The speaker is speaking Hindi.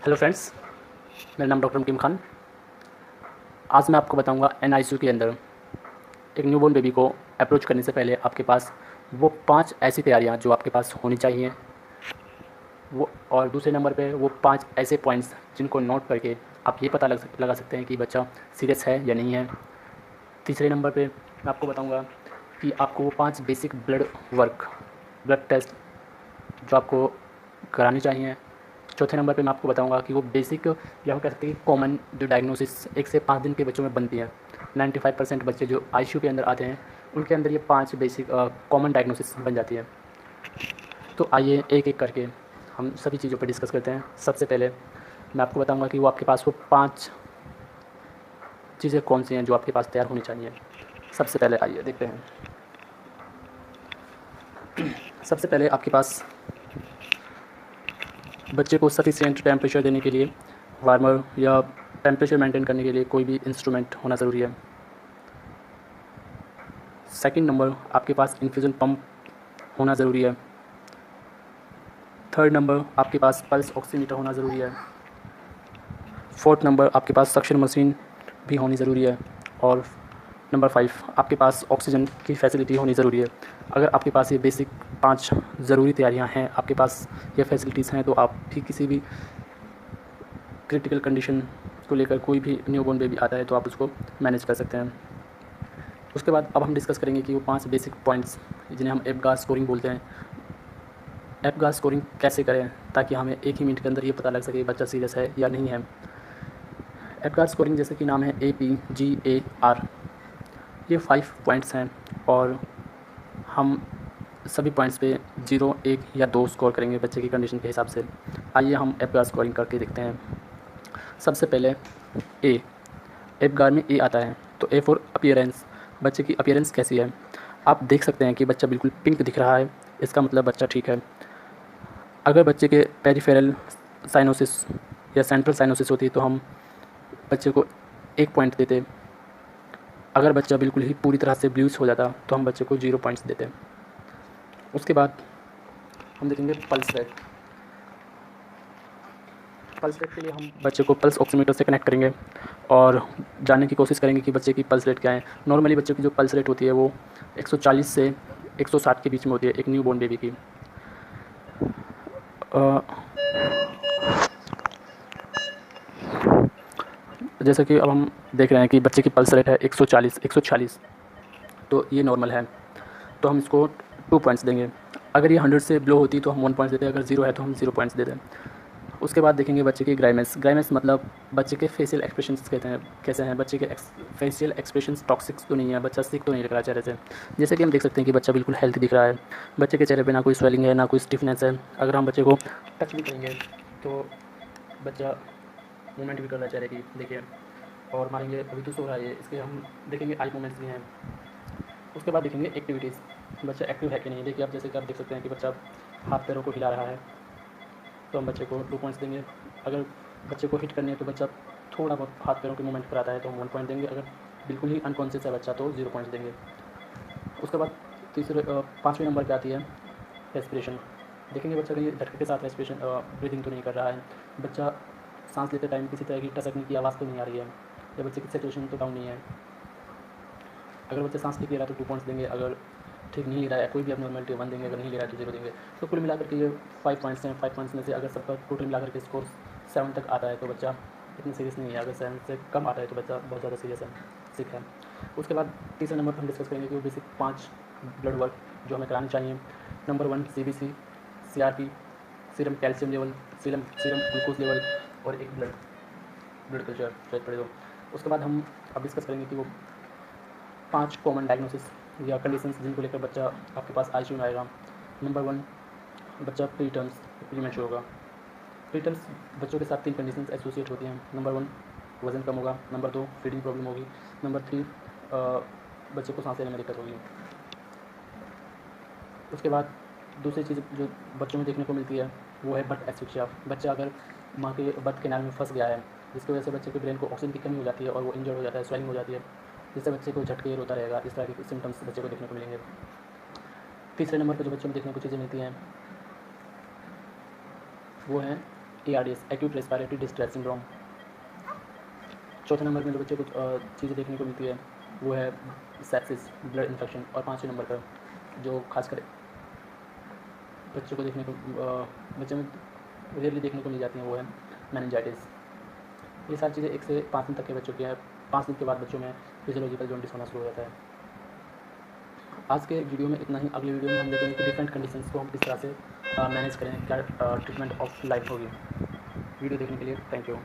हेलो फ्रेंड्स, मेरा नाम डॉक्टर मुकीम खान। आज मैं आपको बताऊंगा एनआईसीयू के अंदर एक न्यूबॉर्न बेबी को अप्रोच करने से पहले आपके पास वो 5 ऐसी तैयारियां जो आपके पास होनी चाहिए, वो और दूसरे नंबर पे वो 5 ऐसे पॉइंट्स जिनको नोट करके आप ये पता लगा सकते हैं कि बच्चा सीरियस है या नहीं है। तीसरे नंबर पे मैं आपको बताऊंगा कि आपको वो 5 बेसिक ब्लड टेस्ट जो आपको करानी चाहिए। चौथे नंबर पे मैं आपको बताऊंगा कि वो बेसिक या हम कह सकते हैं कि कॉमन जो डायग्नोसिस 1 से 5 दिन के बच्चों में बनती है। 95% बच्चे जो आईसीयू के अंदर आते हैं उनके अंदर ये 5 बेसिक कॉमन डायग्नोसिस बन जाती है। तो आइए एक एक करके हम सभी चीज़ों पर डिस्कस करते हैं। सबसे पहले मैं आपको बताऊंगा कि वो आपके पास वो 5 चीज़ें कौन सी हैं जो आपके पास तैयार होनी चाहिए। सबसे पहले आइए देखते हैं। सबसे पहले आपके पास बच्चे को सफिशिएंट टेम्परेचर देने के लिए वार्मर या टेम्परेचर मेंटेन करने के लिए कोई भी इंस्ट्रूमेंट होना ज़रूरी है। सेकंड नंबर, आपके पास इन्फ्यूज़न पंप होना ज़रूरी है। थर्ड नंबर, आपके पास पल्स ऑक्सीमीटर होना ज़रूरी है। फोर्थ नंबर, आपके पास सक्शन मशीन भी होनी ज़रूरी है। और नंबर 5, आपके पास ऑक्सीजन की फैसिलिटी होनी ज़रूरी है। अगर आपके पास ये बेसिक 5 ज़रूरी तैयारियां हैं, आपके पास ये फैसिलिटीज़ हैं, तो आप भी किसी भी क्रिटिकल कंडीशन को लेकर कोई भी न्यूबॉर्न बेबी आता है तो आप उसको मैनेज कर सकते हैं। उसके बाद अब हम डिस्कस करेंगे कि वो 5 बेसिक पॉइंट्स जिन्हें हम एप्गार स्कोरिंग बोलते हैं, एप्गार स्कोरिंग कैसे करें ताकि हमें एक ही मिनट के अंदर ये पता लग सके बच्चा सीरियस है या नहीं है। एप्गार स्कोरिंग जैसे कि नाम है APGAR, ये 5 पॉइंट्स हैं और हम सभी पॉइंट्स पे 0, 1 या 2 स्कोर करेंगे बच्चे की कंडीशन के हिसाब से। आइए हम एप्गार स्कोरिंग करके देखते हैं। सबसे पहले ए, एप्गार में ए आता है तो ए फॉर अपीयरेंस, बच्चे की अपीयरेंस कैसी है। आप देख सकते हैं कि बच्चा बिल्कुल पिंक दिख रहा है, इसका मतलब बच्चा ठीक है। अगर बच्चे के पेरिफेरल साइनोसिस या सेंट्रल साइनोसिस होती तो हम बच्चे को 1 पॉइंट देते। अगर बच्चा बिल्कुल ही पूरी तरह से ब्लूइश हो जाता तो हम बच्चे को 0 पॉइंट्स देते। उसके बाद हम देखेंगे पल्स रेट। पल्स रेट के लिए हम बच्चे को पल्स ऑक्सीमीटर से कनेक्ट करेंगे और जानने की कोशिश करेंगे कि बच्चे की पल्स रेट क्या है। नॉर्मली बच्चे की जो पल्स रेट होती है वो 140 से 160 के बीच में होती है एक न्यूबॉर्न बेबी की। जैसे कि अब हम देख रहे हैं कि बच्चे की पल्स रेट है 140 तो ये नॉर्मल है, तो हम इसको 2 पॉइंट्स देंगे। अगर ये 100 से बिलो होती तो हम 1 पॉइंट देते, अगर 0 है तो हम 0 पॉइंट्स देते हैं। उसके बाद देखेंगे बच्चे की ग्राइमेस मतलब बच्चे के फेशियल एक्सप्रेशंस कहते हैं कैसे हैं, बच्चे के फेशियल एक्सप्रेशंस टॉक्सिक तो नहीं है, बच्चा सिक तो नहीं लग रहा चेहरे से। जैसे कि हम देख सकते हैं कि बच्चा बिल्कुल हेल्थी दिख रहा है, बच्चे के चेहरे पे ना कोई स्वेलिंग है ना कोई स्टिफनेस है। अगर हम बच्चे को टच भी करेंगे तो बच्चा मूवमेंट भी कर रहा है चेहरे की, देखिए, और मारेंगे अभी तो सो रहा है, इसके हम देखेंगे आई मूवमेंट्स भी हैं। उसके बाद देखेंगे एक्टिविटीज़, बच्चा एक्टिव है कि नहीं। देखिए आप जैसे कि आप देख सकते हैं कि बच्चा हाथ पैरों को हिला रहा है तो हम बच्चे को 2 पॉइंट्स देंगे। अगर बच्चे को हिट करनी है तो बच्चा थोड़ा बहुत हाथ पैरों के मूवमेंट कराता है तो हम 1 पॉइंट देंगे। अगर बिल्कुल ही अनकॉन्शियस है बच्चा तो 0 पॉइंट्स देंगे। उसके बाद 5वें नंबर पर आती है रेस्पिरेशन। देखेंगे बच्चा कहीं झटके के साथ रेस्पिरेशन ब्रीदिंग तो नहीं कर रहा है, बच्चा सांस लेते टाइम किसी तरह की टसकने की आवाज़ तो नहीं आ रही है, या बच्चे की सेचुरेशन तो डाउन नहीं है। अगर बच्चा सांस ठीक ले रहा है तो 2 पॉइंट्स देंगे। अगर ठीक नहीं ले रहा है कोई भी अबनॉर्मलिटी 1 देंगे, अगर नहीं ले रहा है तो 0 देंगे। तो कुल मिलाकर के ये 5 पॉइंट्स हैं। 5 पॉइंट्स में से अगर सबका टोटल मिलाकर के स्कोर 7 तक आता है तो बच्चा इतना सीरियस नहीं है, अगर 7 से कम आता है तो बच्चा बहुत ज़्यादा सीरियस है, सिक है। उसके बाद तीसरे नंबर पर हम डिस्कस करेंगे कि वो बेसिक 5 ब्लड वर्क जो हमें करानी चाहिए। Number 1 CBC, CRP, serum calcium level, serum serum glucose level और एक ब्लड कल्चर शायद पड़े दो। उसके बाद हम अब डिस्कस करेंगे कि वो 5 कॉमन डायग्नोसिस या कंडीशंस जिनको लेकर बच्चा आपके पास आईसीयू में आएगा। नंबर 1, बच्चा प्रीमेच्योर होगा। प्रीटर्म्स बच्चों के साथ 3 कंडीशंस एसोसिएट होती हैं। नंबर 1, वज़न कम होगा। नंबर 2, फीडिंग प्रॉब्लम होगी। नंबर 3, बच्चे को सांस लेने में दिक्कत होगी। उसके बाद दूसरी चीज़ जो बच्चों में देखने को मिलती है वो है बर्थ एस्फिक्सिया। बच्चा अगर माँ के बर्थ कैनाल में फंस गया है जिसकी वजह से बच्चे के ब्रेन को ऑक्सीजन की कमी हो जाती है और वो इंजर्ड हो जाता है, स्वेलिंग हो जाती है, जिससे बच्चे को झटके रोता रहेगा। इस तरह के सिम्टम्स बच्चे को देखने को मिलेंगे। तीसरे नंबर पर जो बच्चों में देखने को चीज़ें मिलती हैं वो हैं ARDS, acute respiratory distress syndrome. चौथे नंबर में जो बच्चे कुछ चीज़ें देखने को मिलती है वो है सेप्सिस, ब्लड इन्फेक्शन। और पाँचवें नंबर पर जो खासकर बच्चों को बच्चों में रेयरली देखने को मिल जाती हैं वो है मेनिंजाइटिस। ये सारी चीज़ें 1 से 5 दिन तक के बच्चों की है। 5 दिन के बाद बच्चों में फिजियोलॉजिकल जॉन्डिस होना शुरू हो जाता है। आज के वीडियो में इतना ही। अगले वीडियो में हम देखेंगे कि डिफरेंट कंडीशंस को हम किस तरह से मैनेज करें, क्या ट्रीटमेंट ऑफ लाइफ होगी। वीडियो देखने के लिए थैंक यू।